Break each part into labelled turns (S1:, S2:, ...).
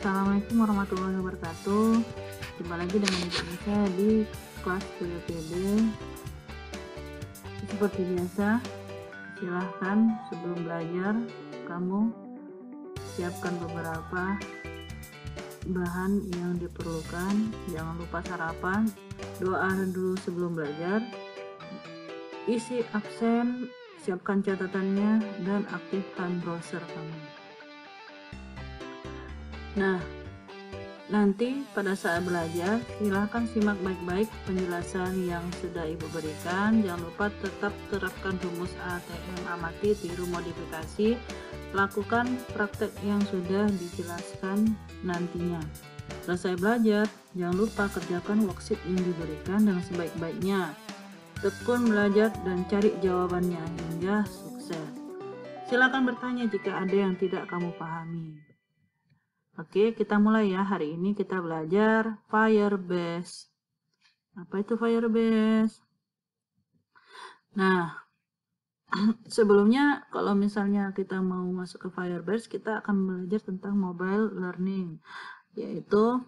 S1: Assalamualaikum warahmatullahi wabarakatuh. Jumpa lagi dengan Indonesia di kelas PPB. Seperti biasa, silahkan sebelum belajar kamu siapkan beberapa bahan yang diperlukan. Jangan lupa sarapan, doa dulu sebelum belajar, isi absen, siapkan catatannya, dan aktifkan browser kamu. Nah, nanti pada saat belajar, silakan simak baik-baik penjelasan yang sudah Ibu berikan. Jangan lupa tetap terapkan rumus ATM amati, tiru modifikasi, lakukan praktek yang sudah dijelaskan nantinya. Selesai belajar, jangan lupa kerjakan worksheet yang diberikan dengan sebaik-baiknya. Tekun belajar dan cari jawabannya hingga sukses. Silakan bertanya jika ada yang tidak kamu pahami. Oke, kita mulai ya. Hari ini kita belajar Firebase. Apa itu Firebase? Nah, sebelumnya kalau misalnya kita mau masuk ke Firebase, kita akan belajar tentang mobile learning, yaitu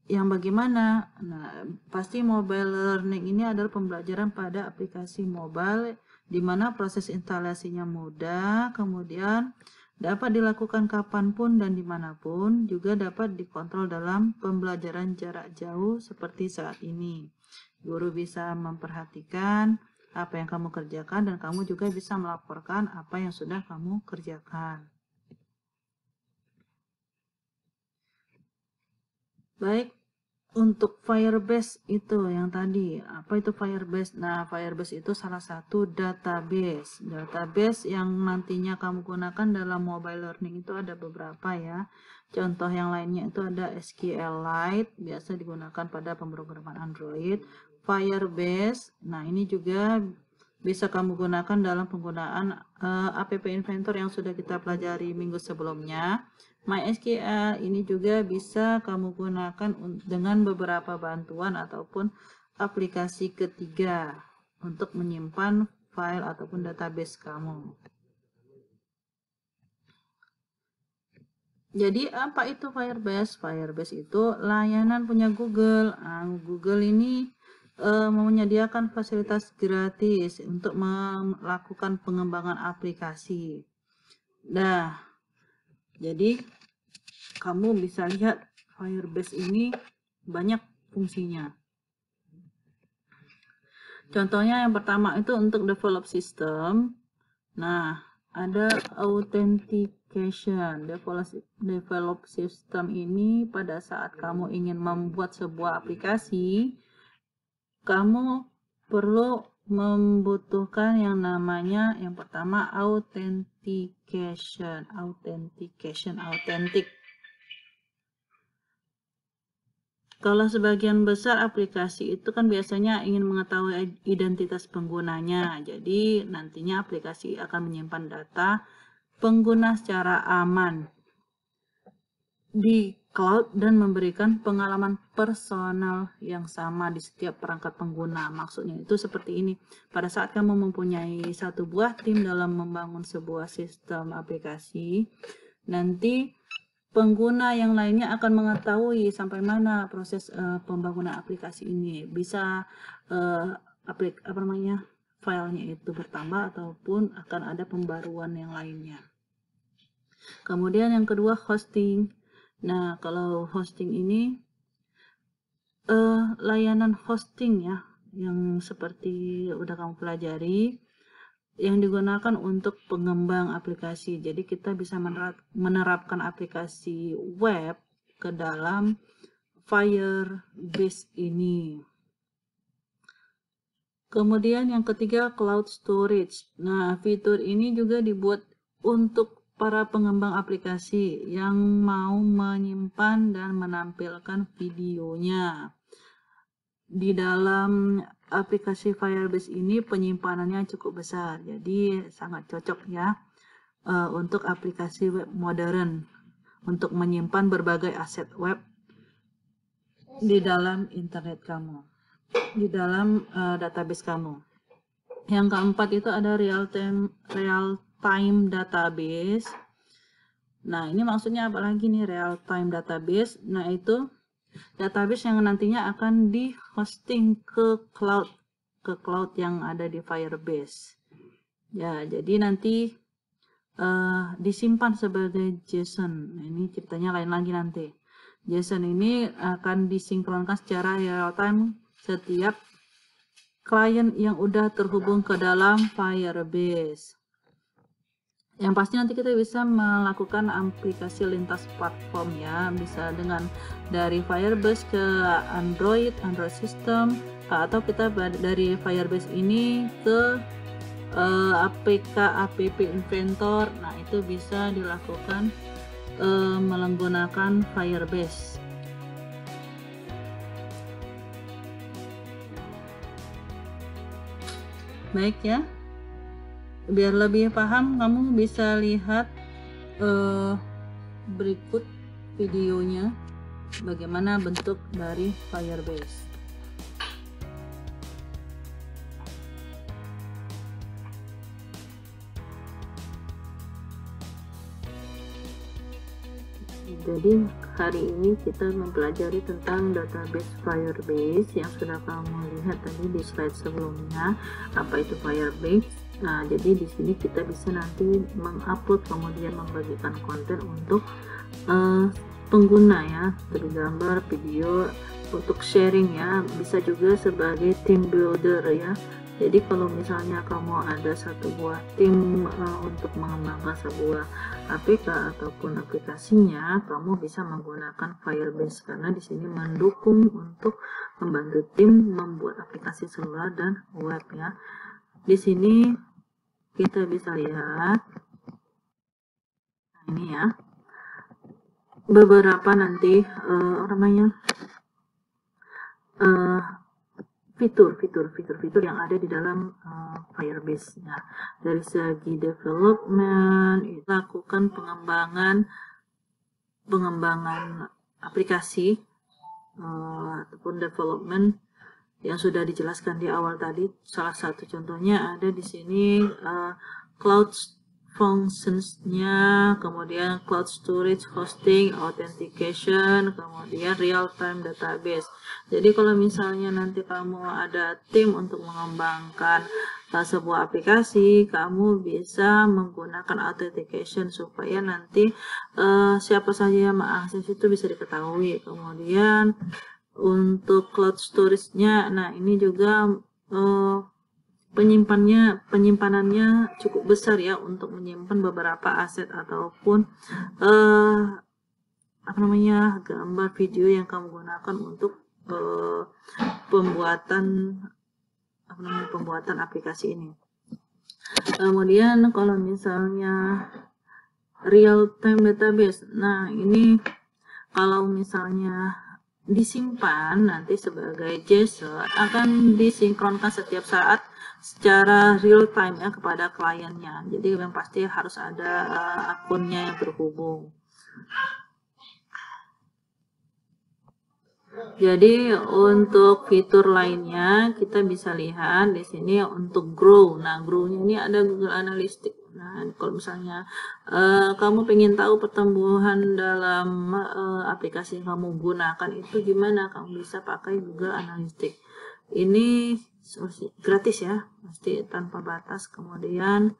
S1: yang bagaimana. Nah, pasti mobile learning ini adalah pembelajaran pada aplikasi mobile, di mana proses instalasinya mudah, kemudian dapat dilakukan kapanpun dan dimanapun, juga dapat dikontrol dalam pembelajaran jarak jauh seperti saat ini. Guru bisa memperhatikan apa yang kamu kerjakan dan kamu juga bisa melaporkan apa yang sudah kamu kerjakan. Baik, untuk Firebase itu yang tadi, apa itu Firebase? Nah, Firebase itu salah satu database. Database yang nantinya kamu gunakan dalam mobile learning itu ada beberapa ya. Contoh yang lainnya itu ada SQLite, biasa digunakan pada pemrograman Android. Firebase, nah ini juga bisa kamu gunakan dalam penggunaan app inventor yang sudah kita pelajari minggu sebelumnya. MySQL ini juga bisa kamu gunakan dengan beberapa bantuan ataupun aplikasi ketiga untuk menyimpan file ataupun database kamu. Jadi apa itu Firebase? Firebase itu layanan punya Google. Google ini menyediakan fasilitas gratis untuk melakukan pengembangan aplikasi. Nah, jadi kamu bisa lihat Firebase ini banyak fungsinya. Contohnya yang pertama itu untuk develop system. Nah, ada authentication. Develop system ini pada saat kamu ingin membuat sebuah aplikasi, kamu perlu membutuhkan yang namanya yang pertama authentication. Authentic. Kalau sebagian besar aplikasi itu kan biasanya ingin mengetahui identitas penggunanya. Jadi nantinya aplikasi akan menyimpan data pengguna secara aman di cloud dan memberikan pengalaman personal yang sama di setiap perangkat pengguna. Maksudnya itu seperti ini. Pada saat kamu mempunyai satu buah tim dalam membangun sebuah sistem aplikasi, nanti pengguna yang lainnya akan mengetahui sampai mana proses pembangunan aplikasi ini. Bisa filenya itu bertambah ataupun akan ada pembaruan yang lainnya. Kemudian yang kedua hosting. Nah, kalau hosting ini layanan hosting ya, yang seperti udah kamu pelajari, yang digunakan untuk pengembang aplikasi. Jadi kita bisa menerapkan aplikasi web ke dalam Firebase ini. Kemudian yang ketiga cloud storage. Nah, fitur ini juga dibuat untuk para pengembang aplikasi yang mau menyimpan dan menampilkan videonya. Di dalam aplikasi Firebase ini penyimpanannya cukup besar, jadi sangat cocok ya untuk aplikasi web modern untuk menyimpan berbagai aset web di dalam internet kamu, di dalam database kamu. Yang keempat itu ada real time database. Nah, ini maksudnya apa lagi nih real time database? Nah, itu database yang nantinya akan di hosting ke cloud yang ada di Firebase. Ya, jadi nanti disimpan sebagai JSON. Nah, ini ceritanya lain lagi nanti. JSON ini akan disinkronkan secara real time setiap klien yang udah terhubung ke dalam Firebase. Yang pasti nanti kita bisa melakukan aplikasi lintas platform ya, bisa dengan dari Firebase ke Android system, atau kita dari Firebase ini ke APK app inventor. Nah, itu bisa dilakukan menggunakan Firebase. Baik ya, biar lebih paham kamu bisa lihat berikut videonya bagaimana bentuk dari Firebase. Jadi hari ini kita mempelajari tentang database Firebase yang sudah kamu lihat tadi di slide sebelumnya. Apa itu Firebase? Nah, jadi di sini kita bisa nanti mengupload kemudian membagikan konten untuk pengguna ya, dari gambar, video, untuk sharing ya. Bisa juga sebagai team builder ya. Jadi kalau misalnya kamu ada satu buah tim untuk mengembangkan sebuah APK ataupun aplikasinya, kamu bisa menggunakan Firebase karena di sini mendukung untuk membantu tim membuat aplikasi seluler dan web ya. Di sini kita bisa lihat, nah ini ya, beberapa nanti fitur yang ada di dalam Firebase. Nah, dari segi development, lakukan pengembangan aplikasi ataupun development yang sudah dijelaskan di awal tadi. Salah satu contohnya ada di sini cloud functions-nya, kemudian cloud storage, hosting, authentication, kemudian real-time database. Jadi kalau misalnya nanti kamu ada tim untuk mengembangkan sebuah aplikasi, kamu bisa menggunakan authentication supaya nanti siapa saja yang mengakses itu bisa diketahui. Kemudian untuk cloud storage-nya, nah ini juga penyimpanannya cukup besar ya, untuk menyimpan beberapa aset ataupun gambar video yang kamu gunakan untuk pembuatan aplikasi ini. Kemudian kalau misalnya real time database, nah ini kalau misalnya disimpan nanti sebagai JSON akan disinkronkan setiap saat secara real time ya kepada kliennya. Jadi yang pasti harus ada akunnya yang terhubung. Jadi untuk fitur lainnya kita bisa lihat di sini untuk grow. Nah, grow-nya ini ada Google Analytics. Nah, kalau misalnya kamu pengen tahu pertumbuhan dalam aplikasi yang kamu gunakan itu gimana, kamu bisa pakai Google Analytics. Ini gratis ya, pasti tanpa batas. Kemudian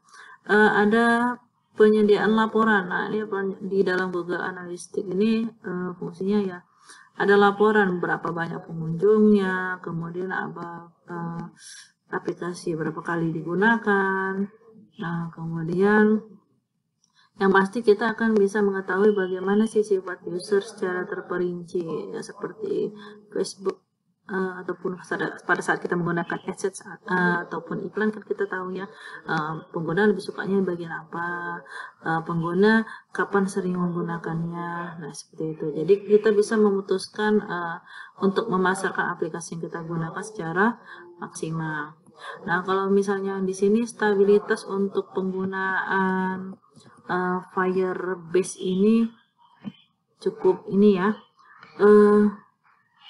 S1: ada penyediaan laporan. Nah, ini di dalam Google Analytics ini fungsinya ya, ada laporan berapa banyak pengunjungnya, kemudian apa aplikasi berapa kali digunakan. Nah, kemudian yang pasti kita akan bisa mengetahui bagaimana sih sifat user secara terperinci ya, seperti Facebook ataupun pada saat kita menggunakan AdSense ataupun iklan, kan kita tahu ya pengguna lebih sukanya bagian apa, pengguna kapan sering menggunakannya. Nah, seperti itu. Jadi kita bisa memutuskan untuk memasarkan aplikasi yang kita gunakan secara maksimal. Nah, kalau misalnya di sini stabilitas untuk penggunaan Firebase ini cukup ini ya,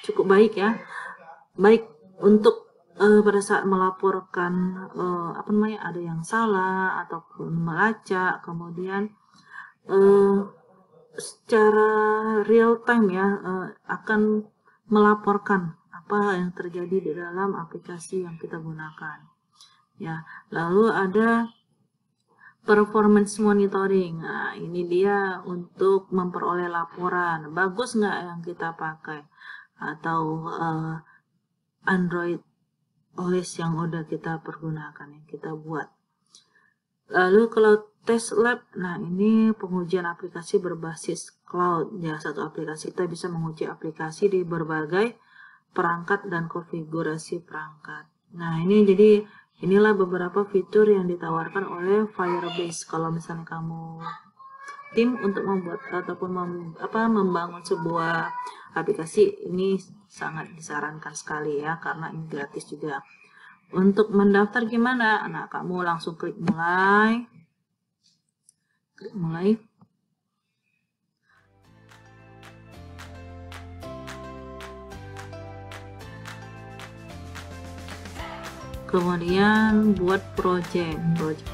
S1: cukup baik ya, baik untuk pada saat melaporkan ada yang salah ataupun melacak, kemudian secara real time ya, akan melaporkan apa yang terjadi di dalam aplikasi yang kita gunakan. Ya, lalu ada performance monitoring. Nah, ini dia untuk memperoleh laporan. Bagus nggak yang kita pakai? Atau Android OS yang udah kita pergunakan, yang kita buat. Lalu kalau test lab, nah ini pengujian aplikasi berbasis cloud. Ya, satu aplikasi kita bisa menguji aplikasi di berbagai perangkat dan konfigurasi perangkat. Nah, ini jadi inilah beberapa fitur yang ditawarkan oleh Firebase. Kalau misalnya kamu tim untuk membuat ataupun membangun sebuah aplikasi, ini sangat disarankan sekali ya, karena ini gratis juga. Untuk mendaftar gimana? Nah, kamu langsung klik mulai. Klik mulai. Kemudian buat project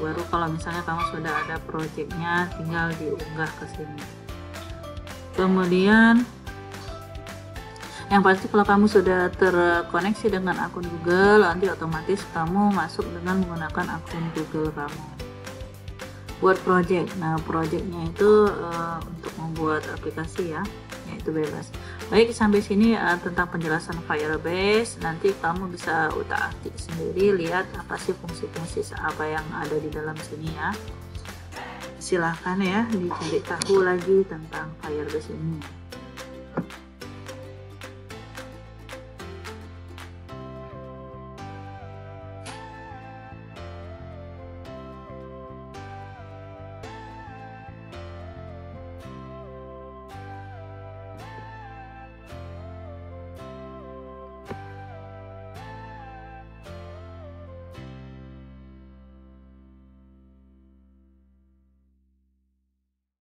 S1: baru. Kalau misalnya kamu sudah ada projectnya, tinggal diunggah ke sini. Kemudian yang pasti kalau kamu sudah terkoneksi dengan akun Google, nanti otomatis kamu masuk dengan menggunakan akun Google kamu. Buat project. Nah, projectnya itu untuk membuat aplikasi ya, yaitu bebas. Baik, sampai sini tentang penjelasan Firebase. Nanti kamu bisa utak-atik sendiri, lihat apa sih fungsi-fungsi apa yang ada di dalam sini ya. Silahkan ya dicari tahu lagi tentang Firebase ini.